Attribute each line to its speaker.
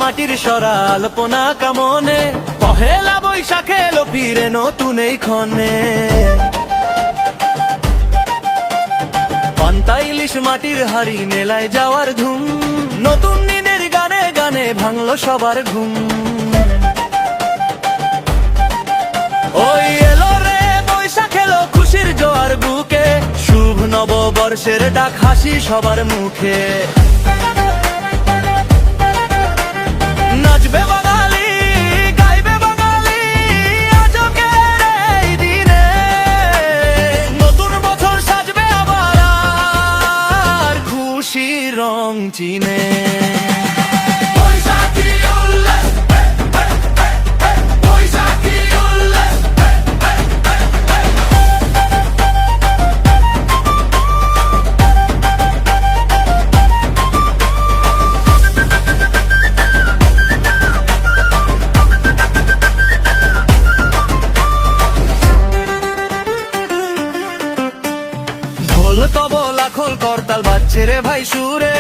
Speaker 1: মাটির সরা আলপনা কামনে, পহেলা বৈশাখে এলো ফিরে নতুন এই ক্ষণে। পান্তা ইলিশ মাটির হাড়ি মেলায় যাওয়ার ধুম, নতুন দিনের গানে গানে ভাঙলো সবার ঘুম। ওই এলো রে বৈশাখ এলো খুশির জোয়ার বুকে, শুভ নববর্ষের ডাক হাসি সবার মুখে। নাচবে বাঙালি, গাইবে বাঙালি, আজকের এই দিনে নতুন বছর সাজবে আবার আর খুশির রং চিনে। ঢোল তবলা খোল করতাল বাজছে রে ভাই সুরে,